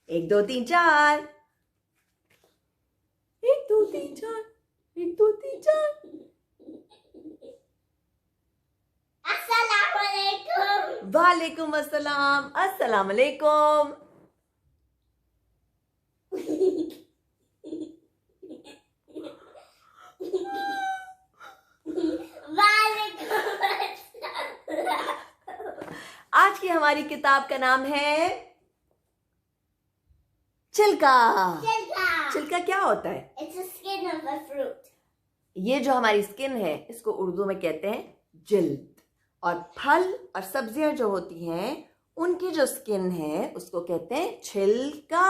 1 2 3 4। 1 2 3 4। 1 2 3 4। अस्सलाम वालेकुम। वालेकुम अस्सलाम। अस्सलाम वालेकुम। आज की हमारी किताब का नाम है छिलका। छिलका क्या होता है? It's the skin of a fruit. ये जो हमारी स्किन है इसको उर्दू में कहते हैं जिल्द। और फल और सब्जियां जो होती हैं उनकी जो स्किन है उसको कहते हैं छिलका।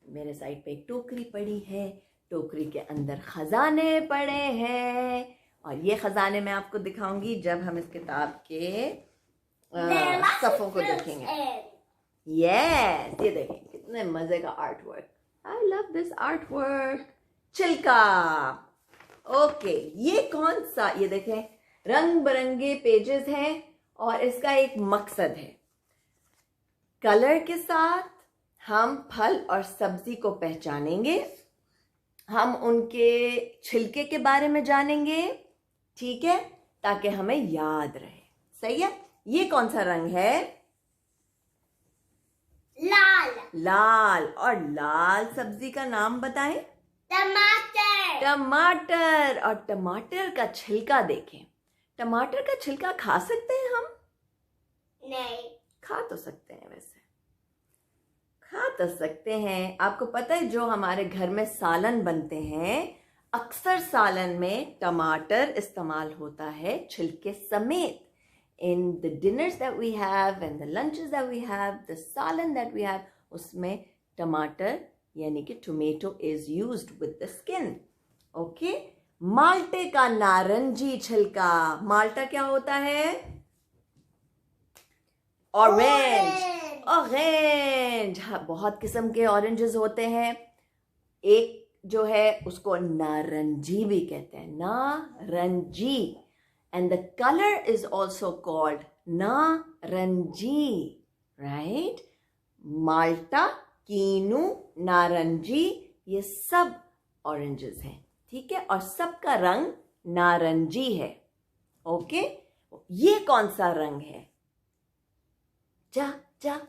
मेरे साइड पे एक टोकरी पड़ी है, टोकरी के अंदर खजाने पड़े हैं और ये खजाने मैं आपको दिखाऊंगी जब हम इस किताब के सफ़ों को देखेंगे। यस, ये देखें कितने मजे का art work. I love this art work. छिलका। ओके, ये कौन सा, ये देखें रंग बिरंगे पेजेस हैं और इसका एक मकसद है। कलर के साथ हम फल और सब्जी को पहचानेंगे, हम उनके छिलके के बारे में जानेंगे, ठीक है, ताकि हमें याद रहे। सही है। ये कौन सा रंग है? लाल। लाल। और लाल सब्जी का नाम बताएं। टमाटर। टमाटर। और टमाटर का छिलका देखें। टमाटर का छिलका खा सकते हैं हम? नहीं। खा तो सकते हैं, वैसे खा तो सकते हैं। आपको पता है जो हमारे घर में सालन बनते हैं अक्सर सालन में टमाटर इस्तेमाल होता है छिलके समेत। In the dinners that we have and the lunches that we have, the salan that we have, उसमें टमाटर यानी कि tomato is used with the skin. Okay? माल्टे का नारंगी छिलका। माल्टा क्या होता है? ऑरेंज। ऑरेंज। हाँ, बहुत किस्म के ऑरेंजेस होते हैं। एक जो है उसको नारंगी भी कहते हैं, नारंगी। And the color is also called naranji, right? माल्टा, कीनू, नारंगी, ये सब ऑरेंजेस हैं, ठीक है, और सबका रंग नारंगी है। ओके, ये कौन सा रंग है? जा जा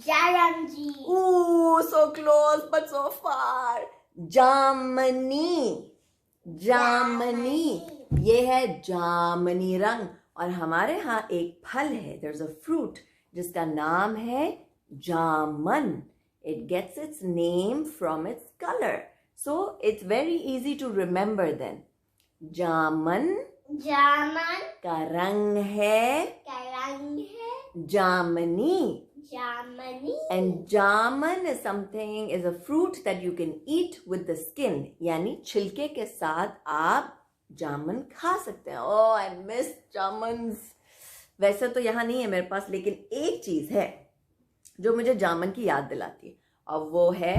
Jarangi. Ooh, so close but so far. जामनी। जामनी, ये है जामनी रंग। और हमारे यहाँ एक फल है, there's a fruit जिसका नाम है जामन। It gets its name from its color. So it's very easy to remember then. जामन जामन का रंग है जामनी। जामनी। And jamun is a fruit that you can eat with the skin. यानी छिलके के साथ आप जामुन खा सकते हैं। Oh, I miss jamuns. वैसे तो यहाँ नहीं है मेरे पास, लेकिन एक चीज है जो मुझे जामुन की याद दिलाती है और वो है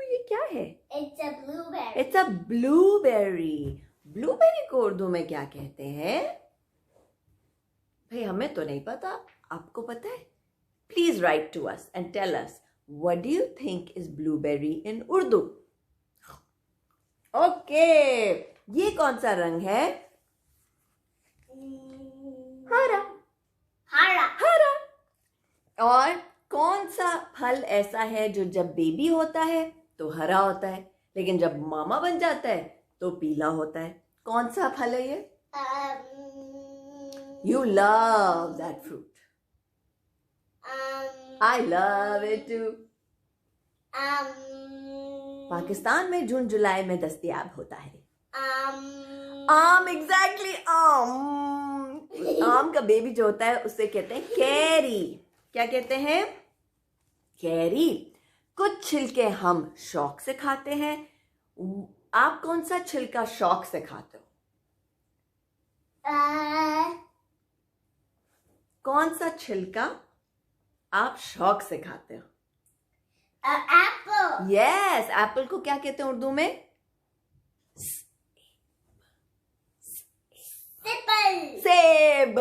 ये क्या है? It's a blueberry. It's a blueberry. Blueberry को उर्दू में क्या कहते हैं? भाई हमें तो नहीं पता, आपको पता है? Please write to us and tell us what do you think is blueberry in Urdu. Okay, ये कौन सा रंग है? हरा। हरा। हरा। और कौन सा फल ऐसा है जो जब बेबी होता है तो हरा होता है, लेकिन जब मामा बन जाता है तो पीला होता है? कौन सा फल है ये? You love that fruit. I love it too. Pakistan में जून जुलाई में दस्तयाब होता है आम। एग्जैक्टली, आम। आम का बेबी जो होता है उससे कहते हैं कैरी। क्या कहते हैं? कैरी। कुछ छिलके हम शौक से खाते हैं। आप कौन सा छिलका शौक से खाते हो? कौन सा छिलका आप शौक से खाते हो? एप्पल। यस, एप्पल को क्या कहते हैं उर्दू में? सेब। सेब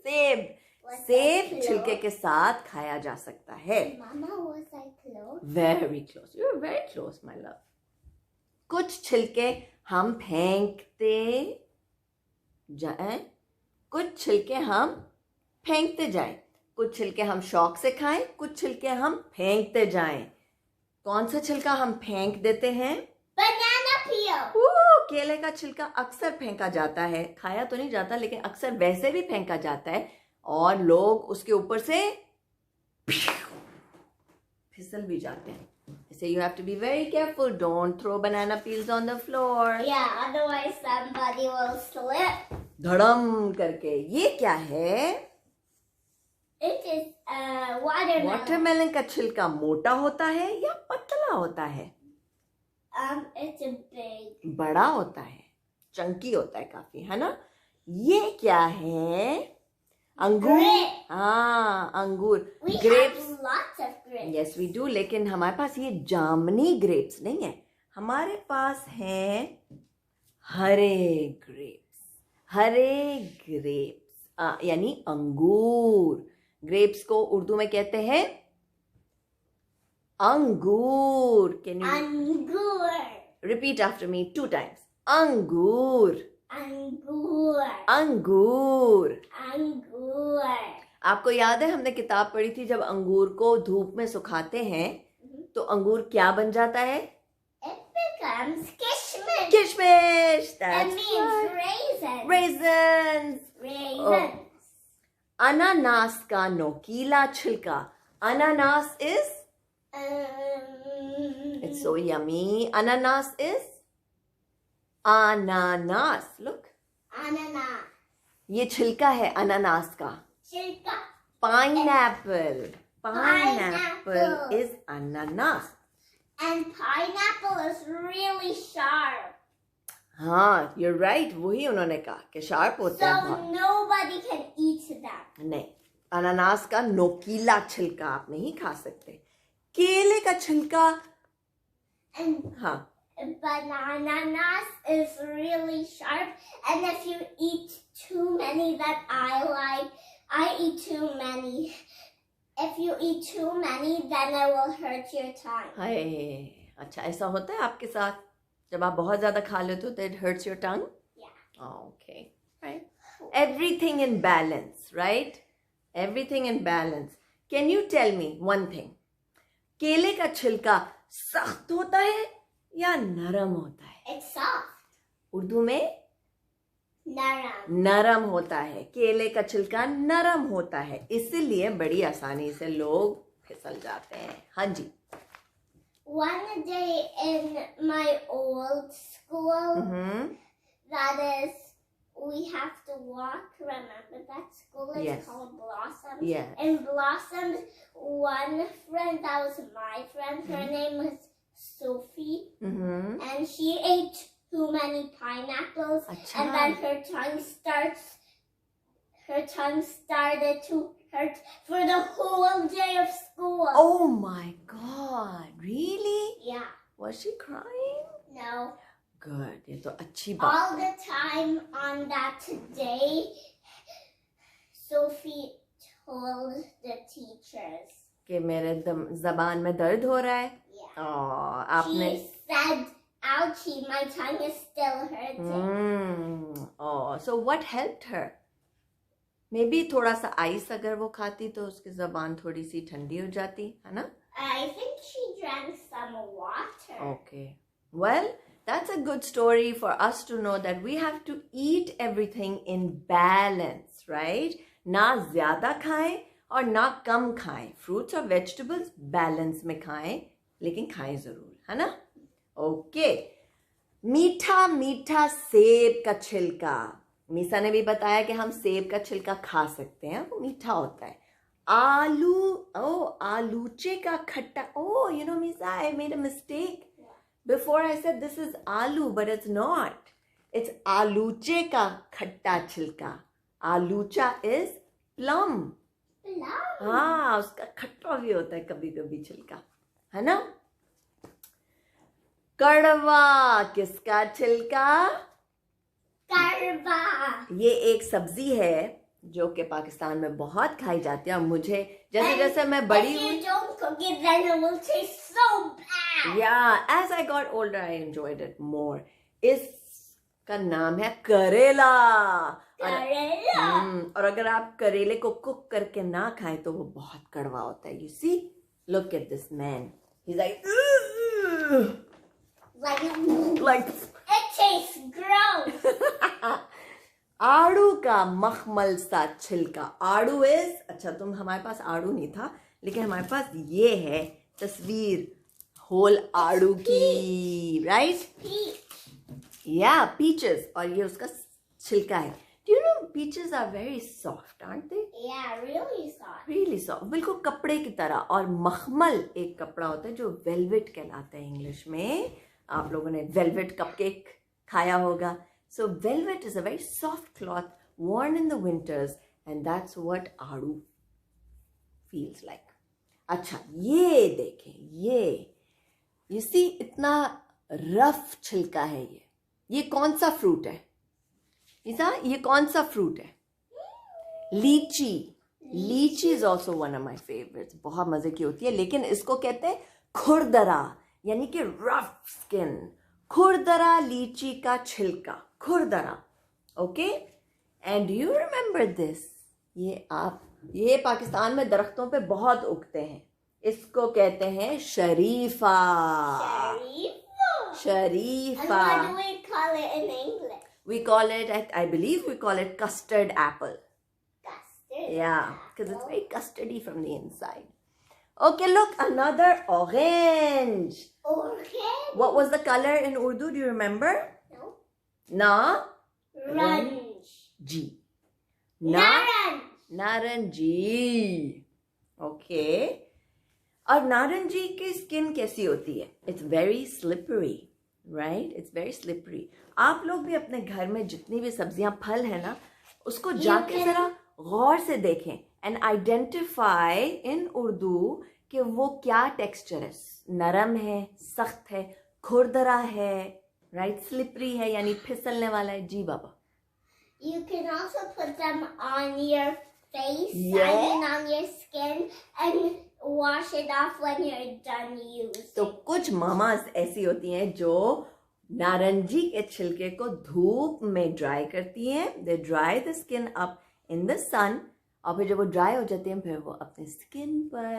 सेब Was I सेब close? छिलके के साथ खाया जा सकता है. Mama, was I close? Very close. You're very close, my love. कुछ छिलके हम फेंकते जाएं, कुछ छिलके हम फेंकते जाएं, कुछ छिलके हम शौक से खाएं, कुछ छिलके हम फेंकते जाएं. कौन सा छिलका हम फेंक देते हैं? Banana peel. केले का छिलका अक्सर फेंका जाता है, खाया तो नहीं जाता लेकिन अक्सर वैसे भी फेंका जाता है और लोग उसके ऊपर से फिसल भी जाते हैं. So you have to be very careful. Don't throw banana peels on the floor. Yeah, otherwise somebody will slip. धड़म करके. ये क्या है? It is watermelon. वाटरमेलन का छिलका मोटा होता है या पतला होता है? It's a big. बड़ा होता है, चंकी होता है काफी, है ना? ये क्या है? अंगूर. Grape. हाँ, अंगूर. We grapes. have lots of grapes. Yes we do, लेकिन हमारे पास ये जामनी ग्रेप्स नहीं है. हमारे पास हैं हरे ग्रेप्स. हरे ग्रेप्स यानी अंगूर. ग्रेप्स को उर्दू में कहते हैं अंगूर. Can you Angur. Repeat after me 2 times? अंगूर. Angur. अंगूर. Angur. आपको याद है हमने किताब पढ़ी थी, जब अंगूर को धूप में सुखाते हैं तो अंगूर क्या बन जाता है? It becomes kishmish. किशमिश. It That's means right. raisins. Raisins. Raisins. अनानास का नोकीला छिलका. अनानास is it's so yummy. Ananas is ananas. Look. Ananas. ये छिलका है अनानास का. Chilka. Pineapple. Pineapple Pineapple. is ananas. And pineapple is really sharp. हाँ, you're right. वही उन्होंने कहा कि शार्प होते हैं So बहुत. nobody can eat them. नहीं, अनानास का नोकीला छिलका आप नहीं खा सकते. केले का छिलका. And हाँ, ananas is really sharp. And if you eat too many that I eat too many. If you eat too many, then it will hurt your tongue. हाय. अच्छा, ऐसा होता है आपके साथ जब आप बहुत ज्यादा खा लेते हो तो it hurts your tongue? Yeah. Okay, right. Everything in balance, right? Everything in balance. Can you tell me one thing? केले का छिलका सख्त होता है या नरम होता है? It's soft. उर्दू में Naram. नरम होता है. केले का छिलका नरम होता है, इसीलिए बड़ी आसानी से लोग फिसल जाते हैं. हाँ जी. One day in my old school, that is, we have to walk. Remember that school is Yes. called Blossoms? Yeah. In Blossoms, one friend, that was my friend, her name was Sophie, and she ate too many pineapples, अच्छा. and then her tongue started to hurt for the whole day of school. Oh my God, really? Yeah. Was she crying? No. Good. ये तो अच्छी बात All है. the time on that day, Sophie told the teachers. कि मेरे जबान में दर्द हो रहा है. Yeah. आपने She said, ouchie, my tongue is still hurting. So what helped her? Maybe थोड़ा सा आइस अगर वो खाती तो उसकी जबान थोड़ी सी ठंडी हो जाती, है ना? I think she drank some water. Okay. Well, that's a good story for us to know that we have to eat everything in balance, right? ना ज्यादा खाएं और ना कम खाएं. Fruits और vegetables balance में खाएं, लेकिन खाएं जरूर, है ना? Okay. मीठा मीठा सेब का छिलका. मीसा ने भी बताया कि हम सेब का छिलका खा सकते हैं, वो मीठा होता है. आलूचे का खट्टा. Oh, you know, Misa, I made a mistake. Before I said this is aloo, but it's not. It's आलूचे का खट्टा छिलका. आलूचा is plum. Plum. हाँ, उसका खट्टा भी होता है कभी कभी छिलका, है ना? कड़वा किसका छिलका? Curry. Sharba. ये एक सब्जी है जो कि पाकिस्तान में बहुत खाई जाती है और मुझे जैसे जैसे मैं बड़ी If हुई you don't cook it, then it will taste so bad. Yeah, as I got older, I enjoyed it more. इसका नाम है करेला। Karela. और अगर आप करेले को कुक करके ना खाएं तो वो बहुत कड़वा होता है। You see? Look at this man. He's like, "Ugh." like It tastes gross. आड़ू का मखमल सा छिलका। आड़ू इज अच्छा, तुम हमारे पास आड़ू नहीं था, लेकिन हमारे पास ये है तस्वीर होल आड़ू की, राइट? Peach. या पीचेस, और ये उसका छिलका है। Do you know peaches are very soft, aren't they? Yeah, really soft. Really soft, बिल्कुल कपड़े की तरह। और मखमल एक कपड़ा होता है जो वेलवेट कहलाता है इंग्लिश में। आप लोगों ने वेलवेट कपकेक खाया होगा। So velvet is a very soft cloth worn in the winters, and that's what आड़ू feels like. अच्छा, ये देखें, ये see इतना रफ छिलका है ये कौन सा फ्रूट है? ये कौन सा फ्रूट है? लीची। लीची is also one of my favorites. बहुत मजे की होती है, लेकिन इसको कहते हैं खुरदरा, यानी कि रफ स्किन। खुरदरा लीची का छिलका, खुरदरा। Okay, and you remember this? ये पाकिस्तान में दरख्तों पे बहुत उगते हैं। इसको कहते हैं शरीफा। शरीफा। And what do we call it in English? We call it, I believe we call it custard apple. Custard. Yeah, because it's very custardy from the inside. Okay, look, another orange. Okay. What was the color in Urdu? Do you remember? No. Na. Orange. G. Naranj. नारंजी। Okay, और नारंजी की skin कैसी होती है? It's very slippery, right? It's very slippery. आप लोग भी अपने घर में जितनी भी सब्जियां फल है ना, उसको जाके जरा गौर से देखें एंड आइडेंटिफाई इन उर्दू कि वो क्या टेक्सचर है। नरम है, सख्त है, खुरदरा है, राइट? स्लिपरी है यानी फिसलने वाला है। जी बाबा। You can also put them on your face Yeah. and on your skin and wash it off when you're done using. तो कुछ मामाज ऐसी होती हैं जो नारंगी के छिलके को धूप में ड्राई करती हैं। They dry the skin up in the sun, और फिर जब वो ड्राई हो जाते हैं फिर वो अपने स्किन पर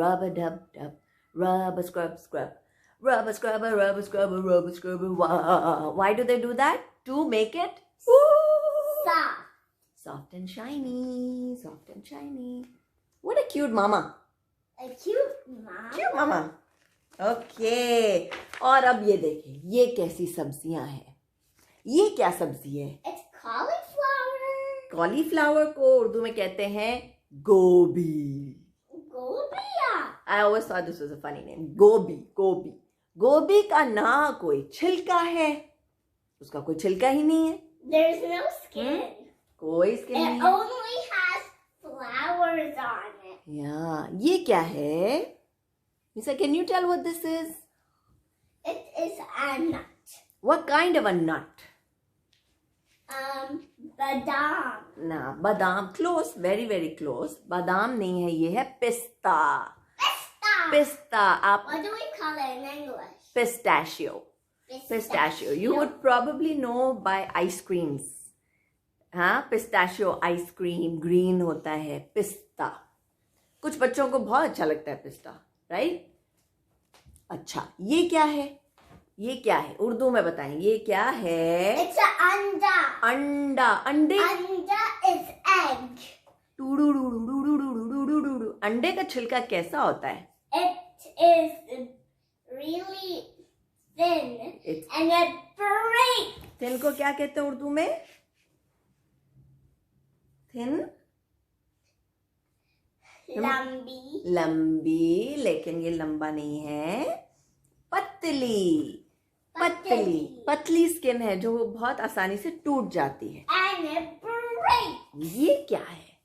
रब डब डब, रब scrub scrub, rub a scrubber, rub a scrubber, rub a scrubber. Why do they do that? To make it Soft. soft and shiny, soft and shiny. What a cute mama. A cute mom. Cute mama. Okay. और अब ये देखिए, ये कैसी सब्जियां हैं? ये क्या सब्जी है? It's cauliflower. कॉलीफ्लावर को उर्दू में कहते हैं गोभी। Gobia. I always thought this was a funny name. गोभी, गोभी। गोभी का ना कोई छिलका है, उसका कोई छिलका ही नहीं है, There's no skin. कोई स्किन नहीं It है। only has flowers on it. या ये क्या है? Lisa, can you tell what this is? It is a nut. What kind of a nut? Badam. ना, बादाम। Close, very very close. बादाम नहीं है, ये है पिस्ता। Pista. पिस्ता। आप What do we call it in English? pistachio. Pistachio. You would probably know by ice creams. हाँ, पिस्ताशियो आइसक्रीम ग्रीन होता है पिस्ता। कुछ बच्चों को बहुत अच्छा लगता है पिस्ता, राइट? अच्छा, ये क्या है? ये क्या है? उर्दू में बताएं, ये क्या है? It's an anda. अंडा। अंडे Anda is egg. अंडे का छिलका कैसा होता है? It is really thin and it breaks. Thin को क्या कहते हैं उर्दू में? Thin, Lambi. लंबी, लेकिन ये लंबा नहीं है, पतली। पतली, पतली स्किन है जो बहुत आसानी से टूट जाती है। And it breaks. ये क्या है?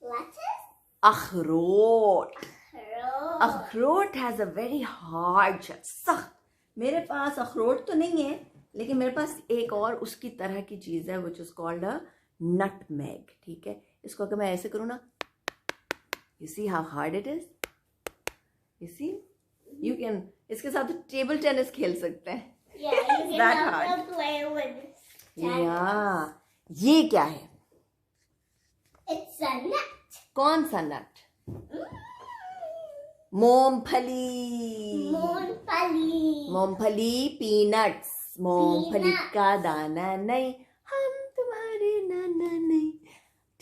Lettuce? अखरोट। Roll. Akhrot has a very hard shell, सख्त। मेरे पास अखरोट तो नहीं है, लेकिन मेरे पास एक और उसकी तरह की चीज़ है which is called a nutmeg, ठीक है। इसको अगर मैं ऐसे करूँ ना, you see how hard it is, you see, you can, इसके साथ टेबल टेनिस खेल सकते हैं। Yeah, you can That also hard. play with Yeah. ये क्या है? It's a nut. कौन सा नट? मूंगफली। मूंगफली। मूंगफली, पीनट्स, मूंगफली Peanut. का दाना नहीं, हम तुम्हारे नाना नहीं,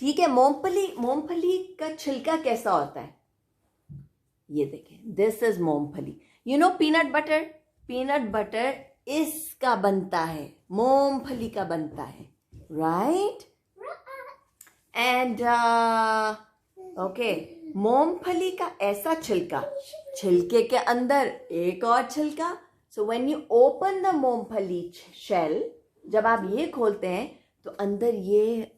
ठीक है। मूंगफली का छिलका कैसा होता है? ये देखें, दिस इज मूंगफली। यू नो पीनट बटर इसका बनता है, मूंगफली का बनता है, राइट। एंड ओके, मूंगफली का ऐसा छिलका, छिलके के अंदर एक और छिलका। So when you open the मूंगफली शेल, जब आप ये खोलते हैं तो अंदर ये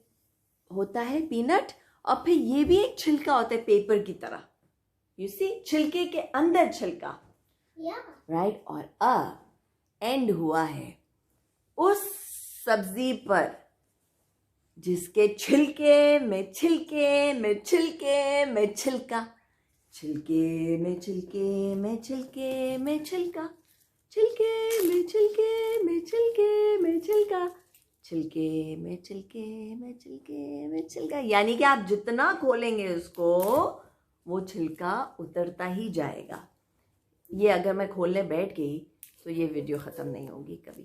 होता है पीनट, और फिर ये भी एक छिलका होता है पेपर की तरह, यू सी, छिलके के अंदर छिलका, राइट। और अ एंड हुआ है उस सब्जी पर जिसके छिलके में छिलके में छिलके में छिलका, छिलके में छिलके में छिलके में छिलका, छिलके में छिलके में छिलके में छिलका, छिलके में छिलके में छिलके में छिलका। यानी कि आप जितना खोलेंगे उसको, वो छिलका उतरता ही जाएगा। ये अगर मैं खोलने बैठ गई तो ये वीडियो ख़त्म नहीं होगी कभी।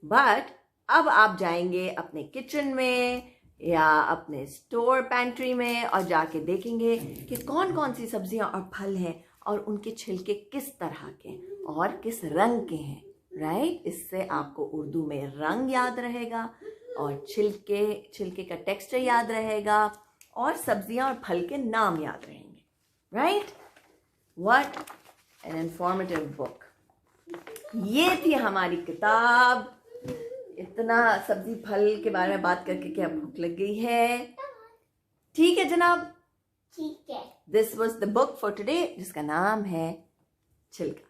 बट अब आप जाएंगे अपने किचन में या अपने स्टोर पैंट्री में और जाके देखेंगे कि कौन कौन सी सब्जियां और फल हैं और उनके छिलके किस तरह के और किस रंग के हैं, राइट। इससे आपको उर्दू में रंग याद रहेगा और छिलके का टेक्सचर याद रहेगा और सब्जियां और फल के नाम याद रहेंगे, right. What an informative book. ये थी हमारी किताब। इतना सब्जी फल के बारे में बात करके क्या भूख लग गई है? ठीक है जनाब, ठीक है। This was the book for today, जिसका नाम है छिलका।